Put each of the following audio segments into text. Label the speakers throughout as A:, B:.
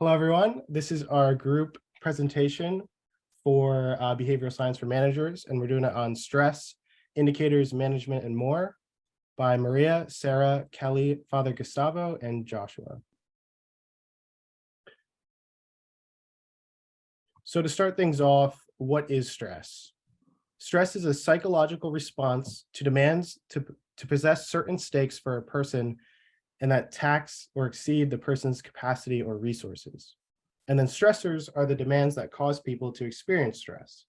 A: Hello, everyone. This is our group presentation for behavioral science for managers, and we're doing it on stress, indicators, management, and more by Maria, Sarah, Kelly, Father Gustavo, and Joshua. So to start things off, what is stress? Stress is a psychological response to demands to possess certain stakes for a person and that tax or exceed the person's capacity or resources. And then stressors are the demands that cause people to experience stress.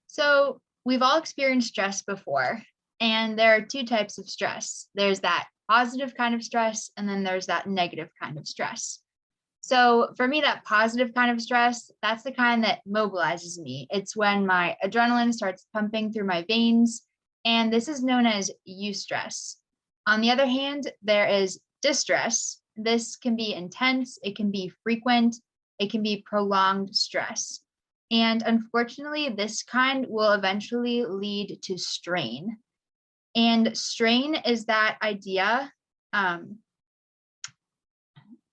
B: So we've all experienced stress before, and there are two types of stress. There's that positive kind of stress, and then there's that negative kind of stress. So for me, that positive kind of stress, that's the kind that mobilizes me. It's when my adrenaline starts pumping through my veins, and this is known as eustress. On the other hand, there is distress. This can be intense, it can be frequent, it can be prolonged stress. And unfortunately, this kind will eventually lead to strain. And strain is that idea.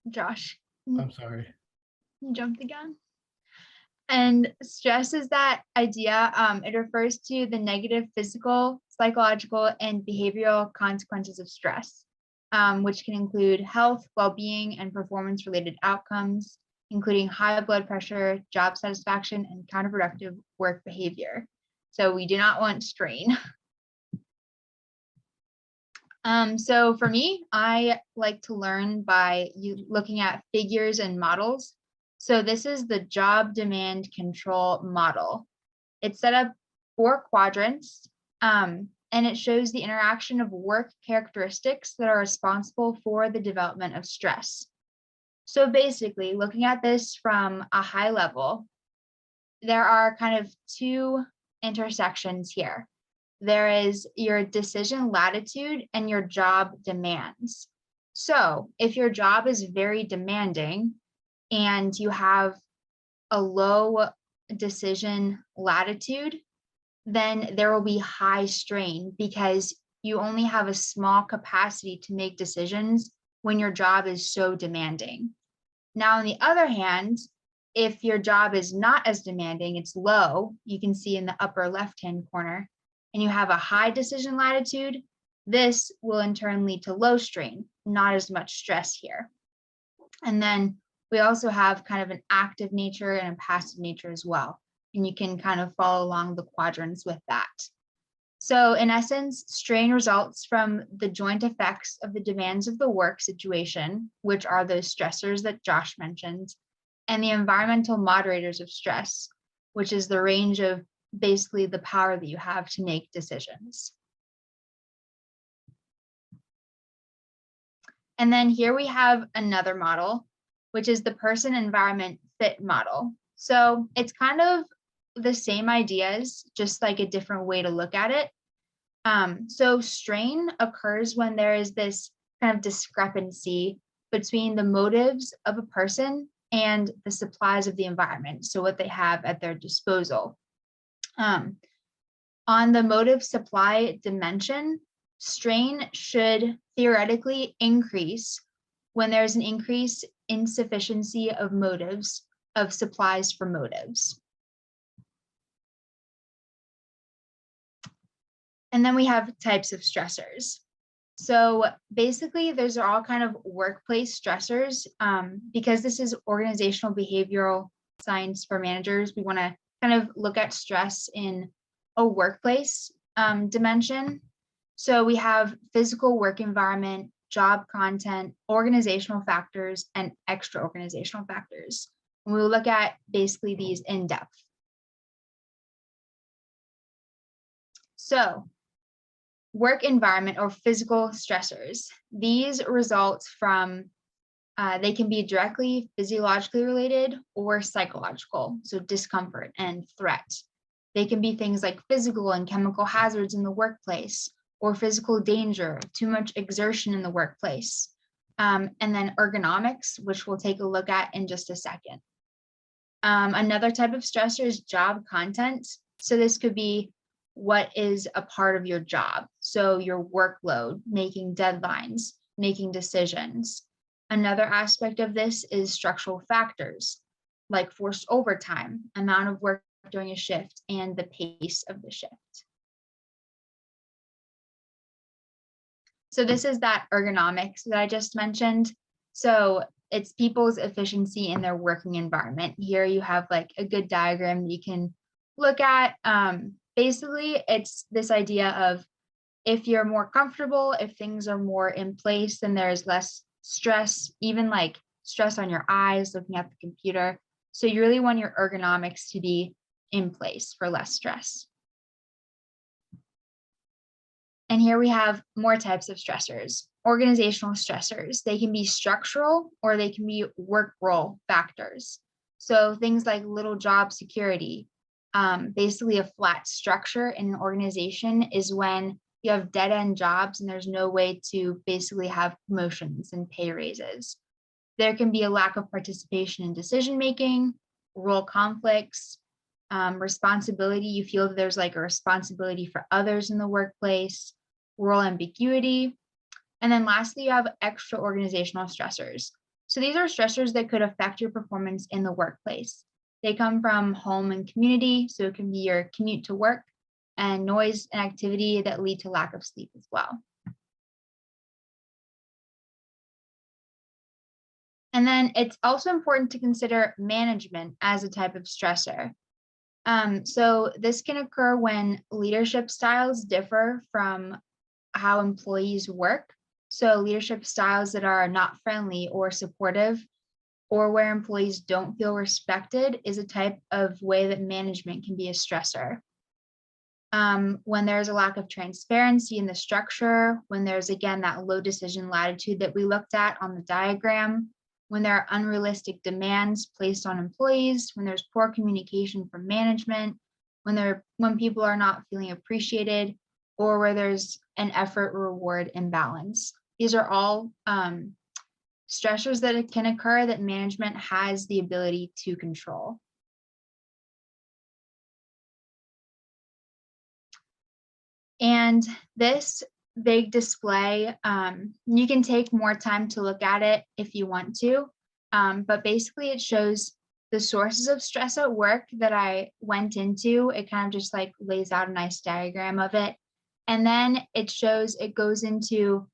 B: Josh,
A: I'm sorry.
B: jumped the gun. And stress is that idea. It refers to the negative physical, psychological, and behavioral consequences of stress, which can include health, well-being, and performance-related outcomes, including high blood pressure, job satisfaction, and counterproductive work behavior. So we do not want strain. So for me, I like to learn by looking at figures and models. So this is the job demand control model. It's set up 4 quadrants, and it shows the interaction of work characteristics that are responsible for the development of stress. So basically, looking at this from a high level, there are kind of 2 intersections here. There is your decision latitude and your job demands. So if your job is very demanding and you have a low decision latitude, then there will be high strain because you only have a small capacity to make decisions when your job is so demanding. Now, on the other hand, if your job is not as demanding, it's low, you can see in the upper left-hand corner, and you have a high decision latitude, this will in turn lead to low strain, not as much stress here. And then we also have kind of an active nature and a passive nature as well. And you can kind of follow along the quadrants with that. So in essence, strain results from the joint effects of the demands of the work situation, which are those stressors that Josh mentioned, and the environmental moderators of stress, which is the range of basically the power that you have to make decisions. And then here we have another model, which is the person environment fit model. So it's kind of the same ideas, just like a different way to look at it. So strain occurs when there is this kind of discrepancy between the motives of a person and the supplies of the environment, so what they have at their disposal. On the motive supply dimension, strain should theoretically increase when there's an increase in sufficiency of motives, of supplies for motives. And then we have types of stressors. So basically, those are all kind of workplace stressors. Because this is organizational behavioral science for managers, we want to kind of look at stress in a workplace dimension. So we have physical work environment, job content, organizational factors, and extra organizational factors. And we will look at basically these in depth. So work environment or physical stressors. These result from, they can be directly physiologically related or psychological, so discomfort and threat. They can be things like physical and chemical hazards in the workplace, or physical danger, too much exertion in the workplace. And then ergonomics, which we'll take a look at in just a second. Another type of stressor is job content. So this could be what is a part of your job. So your workload, making deadlines, making decisions. Another aspect of this is structural factors like forced overtime, amount of work during a shift, and the pace of the shift. So this is that ergonomics that I just mentioned. So it's people's efficiency in their working environment. Here you have like a good diagram that you can look at. Basically, it's this idea of if you're more comfortable, if things are more in place, then there's less stress, even like stress on your eyes looking at the computer. So you really want your ergonomics to be in place for less stress. And here we have more types of stressors. Organizational stressors, they can be structural or they can be work role factors. So things like little job security, basically a flat structure in an organization is when you have dead end jobs and there's no way to basically have promotions and pay raises. There can be a lack of participation in decision making, role conflicts, responsibility. You feel that there's like a responsibility for others in the workplace, role ambiguity. And then lastly, you have extra organizational stressors. So these are stressors that could affect your performance in the workplace. They come from home and community. So it can be your commute to work and noise and activity that lead to lack of sleep as well. And then it's also important to consider management as a type of stressor. So this can occur when leadership styles differ from how employees work. So leadership styles that are not friendly or supportive, or where employees don't feel respected, is a type of way that management can be a stressor. When there's a lack of transparency in the structure, when there's again that low decision latitude that we looked at on the diagram, when there are unrealistic demands placed on employees, when there's poor communication from management, when people are not feeling appreciated, or where there's an effort reward imbalance. These are all stressors that can occur that management has the ability to control. And this big display, you can take more time to look at it if you want to, but basically it shows the sources of stress at work that I went into. It kind of just like lays out a nice diagram of it. And then it goes into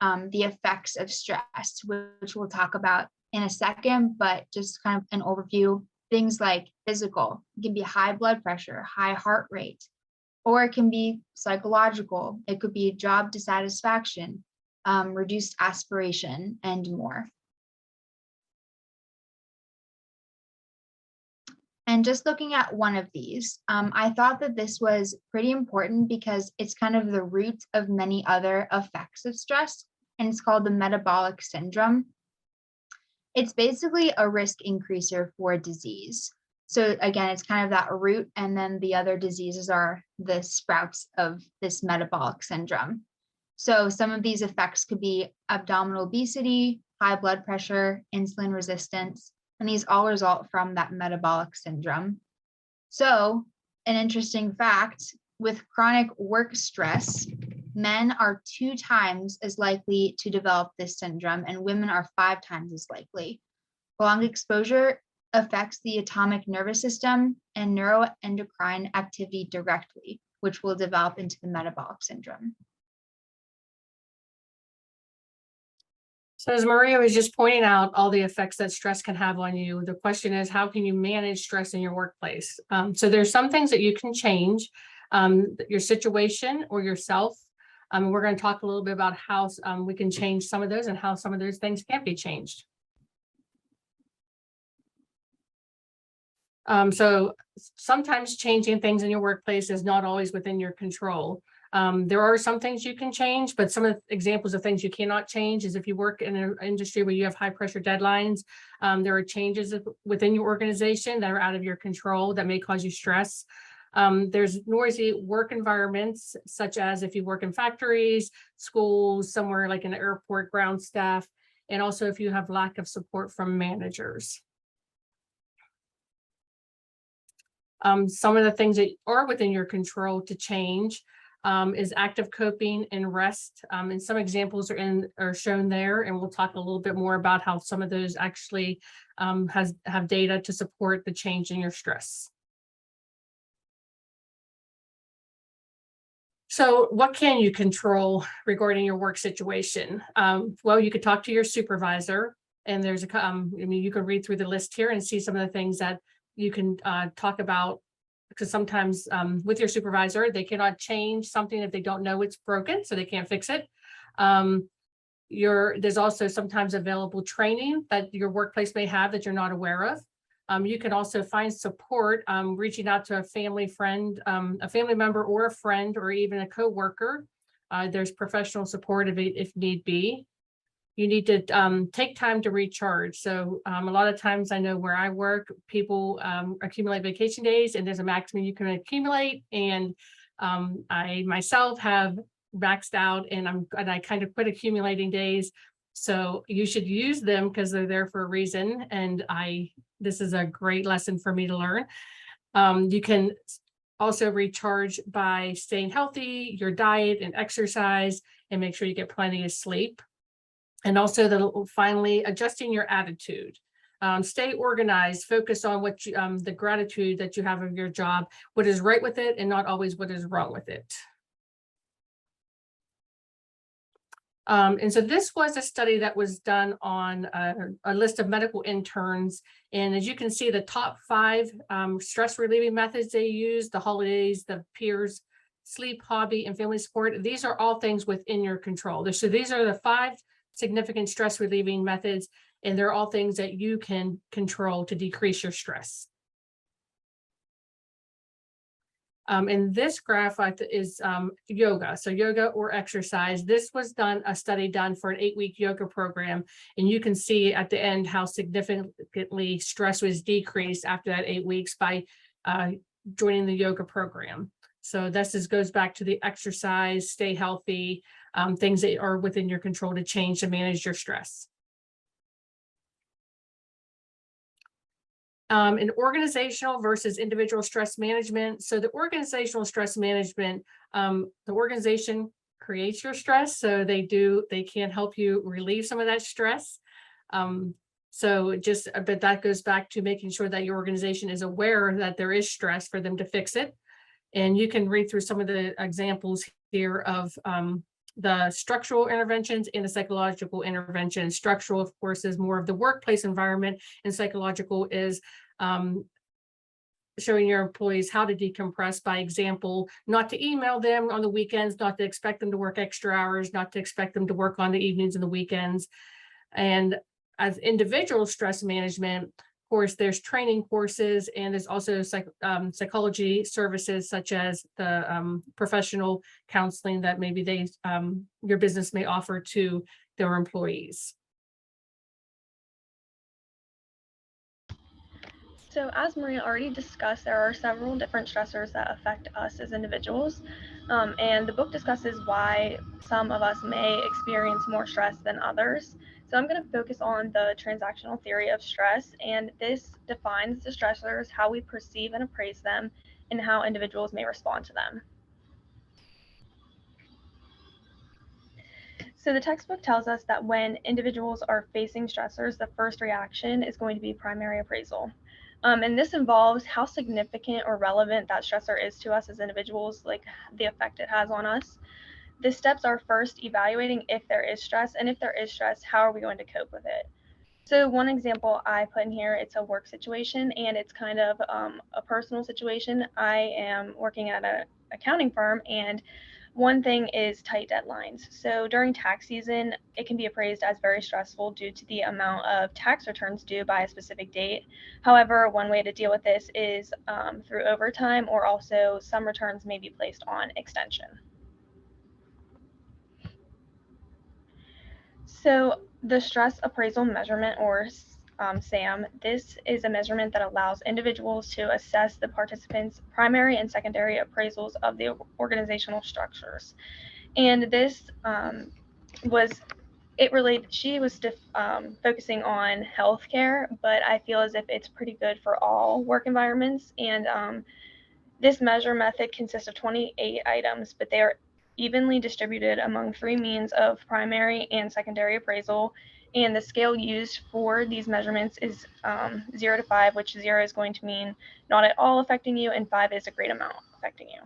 B: the effects of stress, which we'll talk about in a second, but just kind of an overview. Things like physical, it can be high blood pressure, high heart rate, or it can be psychological. It could be job dissatisfaction, reduced aspiration, and more. And just looking at one of these, I thought that this was pretty important because it's kind of the root of many other effects of stress, and it's called the metabolic syndrome. It's basically a risk increaser for disease. So again, it's kind of that root, and then the other diseases are the sprouts of this metabolic syndrome. So some of these effects could be abdominal obesity, high blood pressure, insulin resistance, and these all result from that metabolic syndrome. So an interesting fact, with chronic work stress, men are 2 times as likely to develop this syndrome, and women are 5 times as likely. Prolonged exposure affects the autonomic nervous system and neuroendocrine activity directly, which will develop into the metabolic syndrome.
C: So as Maria was just pointing out all the effects that stress can have on you, the question is, how can you manage stress in your workplace? So there's some things that you can change, your situation or yourself. We're going to talk a little bit about how we can change some of those and how some of those things can't be changed. So sometimes changing things in your workplace is not always within your control. There are some things you can change, but some of the examples of things you cannot change is if you work in an industry where you have high pressure deadlines, there are changes within your organization that are out of your control that may cause you stress. There's noisy work environments, such as if you work in factories, schools, somewhere like an airport, ground staff, and also if you have lack of support from managers. Some of the things that are within your control to change is active coping and rest. And some examples are shown there, and we'll talk a little bit more about how some of those actually have data to support the change in your stress. So what can you control regarding your work situation? Well, you could talk to your supervisor, and there's you can read through the list here and see some of the things that you can talk about, because sometimes with your supervisor, they cannot change something if they don't know it's broken, so they can't fix it. There's also sometimes available training that your workplace may have that you're not aware of. You can also find support, reaching out to a family member or a friend, or even a coworker. There's professional support if need be. You need to take time to recharge. So a lot of times, I know where I work, people accumulate vacation days, and there's a maximum you can accumulate. And I myself have maxed out, and I kind of quit accumulating days. So you should use them because they're there for a reason. And this is a great lesson for me to learn. You can also recharge by staying healthy, your diet and exercise, and make sure you get plenty of sleep. And also finally, adjusting your attitude. Stay organized, focus on the gratitude that you have of your job, what is right with it, and not always what is wrong with it. And so this was a study that was done on a list of medical interns. And as you can see, the top 5 stress relieving methods they use: the holidays, the peers, sleep, hobby, and family support. These are all things within your control. So these are the 5 significant stress relieving methods, and they're all things that you can control to decrease your stress. And this graph is yoga. So yoga or exercise. This was a study done for an 8-week yoga program. And you can see at the end how significantly stress was decreased after that 8 weeks by joining the yoga program. So this goes back to the exercise, stay healthy, things that are within your control to change to manage your stress. And organizational versus individual stress management. So the organizational stress management, the organization creates your stress. So they can help you relieve some of that stress. But that goes back to making sure that your organization is aware that there is stress for them to fix it. And you can read through some of the examples here of the structural interventions and the psychological interventions. Structural, of course, is more of the workplace environment, and psychological is showing your employees how to decompress. By example, not to email them on the weekends, not to expect them to work extra hours, not to expect them to work on the evenings and the weekends. And as individual stress management, of course, there's training courses, and there's also psychology services, such as the professional counseling that maybe your business may offer to their employees.
D: So as Maria already discussed, there are several different stressors that affect us as individuals. And the book discusses why some of us may experience more stress than others. So I'm going to focus on the transactional theory of stress, and this defines the stressors, how we perceive and appraise them, and how individuals may respond to them. So the textbook tells us that when individuals are facing stressors, the first reaction is going to be primary appraisal. And this involves how significant or relevant that stressor is to us as individuals, like the effect it has on us. The steps are first evaluating if there is stress, and if there is stress, how are we going to cope with it? So one example I put in here, it's a work situation, and it's kind of a personal situation. I am working at an accounting firm, and one thing is tight deadlines. So during tax season, it can be appraised as very stressful due to the amount of tax returns due by a specific date. However, one way to deal with this is through overtime, or also some returns may be placed on extension. So the stress appraisal measurement, or SAM, this is a measurement that allows individuals to assess the participants' primary and secondary appraisals of the organizational structures. And this she was focusing on healthcare, but I feel as if it's pretty good for all work environments. And This measure method consists of 28 items, but they are evenly distributed among 3 means of primary and secondary appraisal. And the scale used for these measurements is 0 to 5, which 0 is going to mean not at all affecting you, and 5 is a great amount affecting you.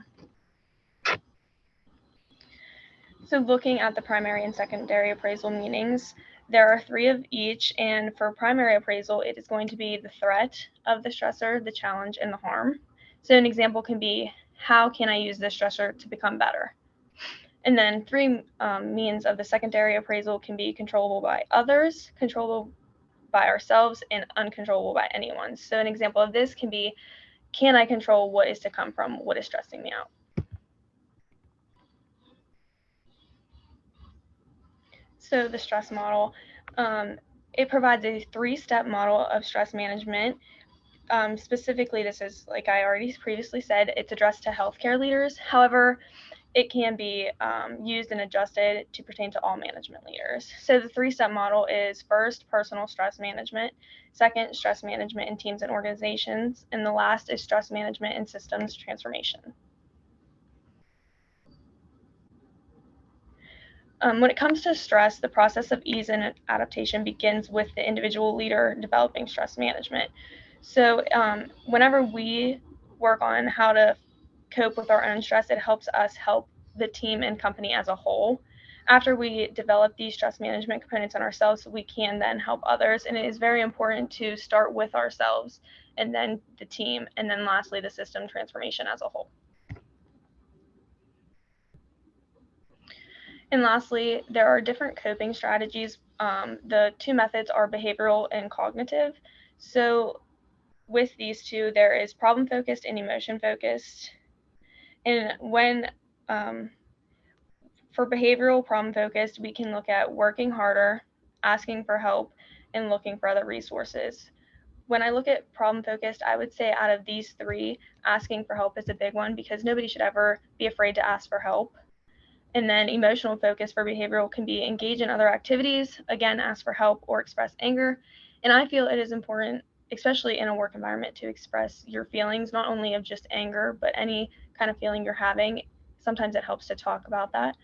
D: So looking at the primary and secondary appraisal meanings, there are 3 of each, and for primary appraisal, it is going to be the threat of the stressor, the challenge, and the harm. So an example can be, how can I use this stressor to become better? And then 3 means of the secondary appraisal can be controllable by others, controllable by ourselves, and uncontrollable by anyone. So an example of this can be, can I control what is to come from what is stressing me out? So the stress model, it provides a 3-step model of stress management. Specifically, this is, like I already previously said, it's addressed to healthcare leaders. However, it can be used and adjusted to pertain to all management leaders. So the 3-step model is first, personal stress management, second, stress management in teams and organizations, and the last is stress management and systems transformation. When it comes to stress, the process of ease and adaptation begins with the individual leader developing stress management. So whenever we work on how to cope with our own stress, it helps us help the team and company as a whole. After we develop these stress management components on ourselves, we can then help others. And it is very important to start with ourselves, and then the team, and then lastly, the system transformation as a whole. And lastly, there are different coping strategies. The 2 methods are behavioral and cognitive. So with these 2, there is problem focused and emotion focused. And when for behavioral problem focused, we can look at working harder, asking for help, and looking for other resources. When I look at problem focused, I would say out of these 3, asking for help is a big one, because nobody should ever be afraid to ask for help. And then emotional focus for behavioral can be engage in other activities, again, ask for help or express anger. And I feel it is important, especially in a work environment, to express your feelings, not only of just anger, but any kind of feeling you're having. Sometimes it helps to talk about that.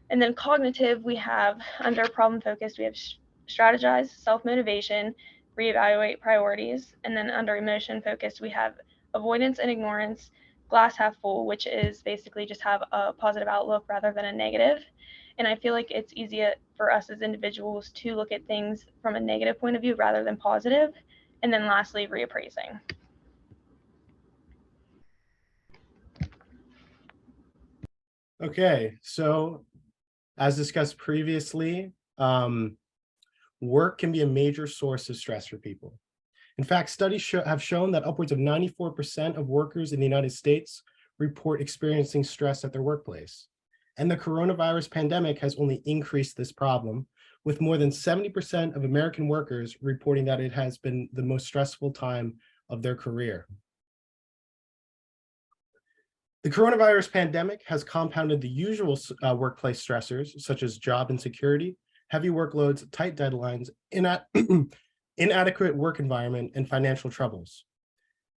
D: And then cognitive, we have under problem focused, we have strategize, self-motivation, reevaluate priorities. And then under emotion focused, we have avoidance and ignorance, glass half full, which is basically just have a positive outlook rather than a negative. And I feel like it's easier for us as individuals to look at things from a negative point of view rather than positive. And then lastly, reappraising.
A: Okay, so as discussed previously, work can be a major source of stress for people. In fact, studies have shown that upwards of 94% of workers in the United States report experiencing stress at their workplace. And the coronavirus pandemic has only increased this problem, with more than 70% of American workers reporting that it has been the most stressful time of their career. The coronavirus pandemic has compounded the usual workplace stressors, such as job insecurity, heavy workloads, tight deadlines, inadequate work environment, and financial troubles.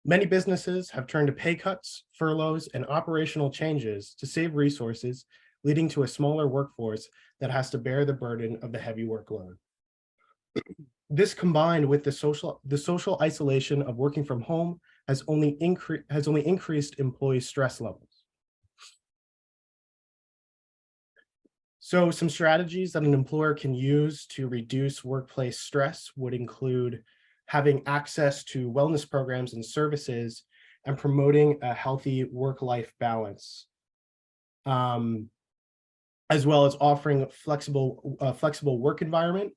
A: Many businesses have turned to pay cuts, furloughs, and operational changes to save resources, leading to a smaller workforce that has to bear the burden of the heavy workload. This, combined with the social isolation of working from home, has only increased employee stress levels. So some strategies that an employer can use to reduce workplace stress would include having access to wellness programs and services and promoting a healthy work-life balance, as well as offering flexible work environment.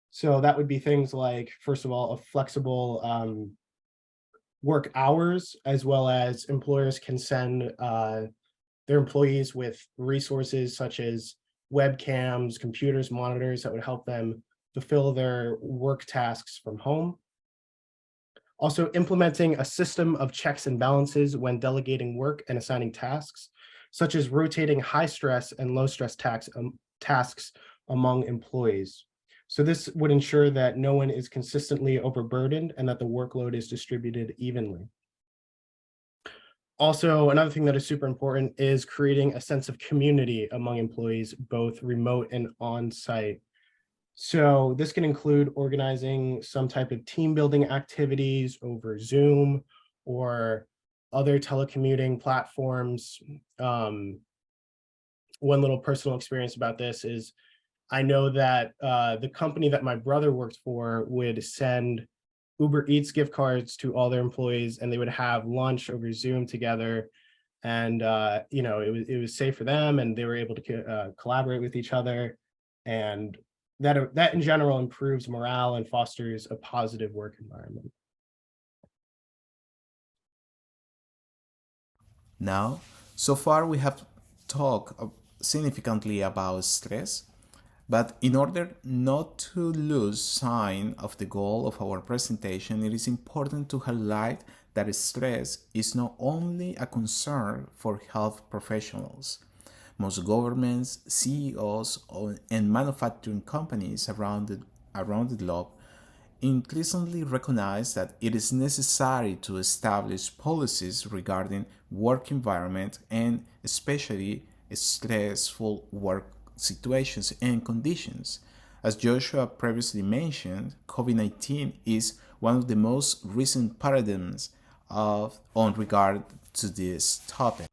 A: So that would be things like, first of all, a flexible work hours, as well as employers can send their employees with resources such as webcams, computers, monitors that would help them fulfill their work tasks from home. Also, implementing a system of checks and balances when delegating work and assigning tasks, such as rotating high stress and low stress tasks among employees. So this would ensure that no one is consistently overburdened and that the workload is distributed evenly. Also, another thing that is super important is creating a sense of community among employees, both remote and on-site. So this can include organizing some type of team building activities over Zoom or other telecommuting platforms. One little personal experience about this is I know that the company that my brother worked for would send Uber Eats gift cards to all their employees, and they would have lunch over Zoom together. And it was safe for them, and they were able to collaborate with each other, and that in general improves morale and fosters a positive work environment.
E: Now, so far we have talked significantly about stress, but in order not to lose sight of the goal of our presentation, it is important to highlight that stress is not only a concern for health professionals. Most governments, CEOs, and manufacturing companies around the globe increasingly recognize that it is necessary to establish policies regarding work environment and especially stressful work situations and conditions. As Joshua previously mentioned, COVID-19 is one of the most recent paradigms on regard to this topic.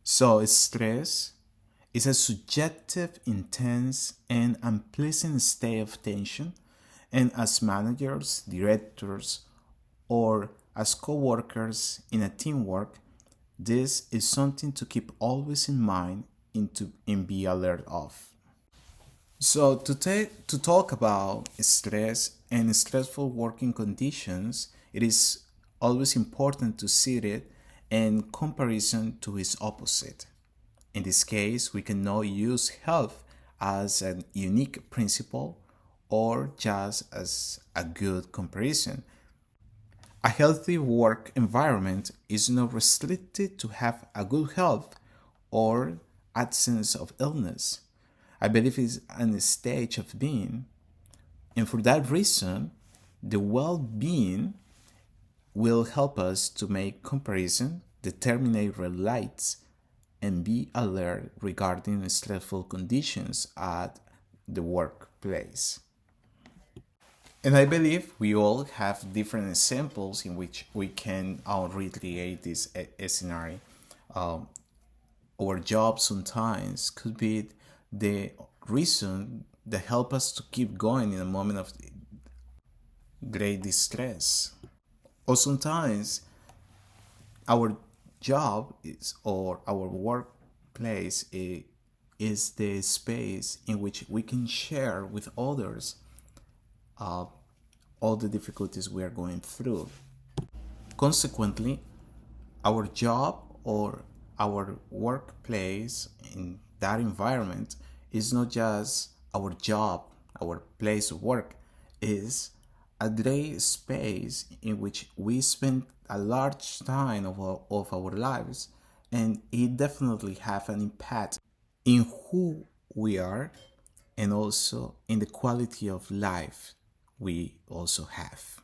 E: So stress is a subjective, intense, and unpleasant state of tension, and as managers, directors, or as co-workers in a teamwork, this is something to keep always in mind and be alert of. So to talk about stress and stressful working conditions, it is always important to see it in comparison to its opposite. In this case, we can now use health as a unique principle or just as a good comparison. A healthy work environment is not restricted to have a good health or absence of illness. I believe it's a stage of being, and for that reason, the well-being will help us to make comparison, determine relates, and be alert regarding stressful conditions at the workplace. And I believe we all have different examples in which we can recreate this scenario. Our job sometimes could be the reason that help us to keep going in a moment of great distress. Or sometimes our job is, or our workplace is the space in which we can share with others all the difficulties we are going through. Consequently, our job or our workplace in that environment is not just our job, our place of work, is a great space in which we spend a large time of our lives, and it definitely have an impact in who we are and also in the quality of life we also have.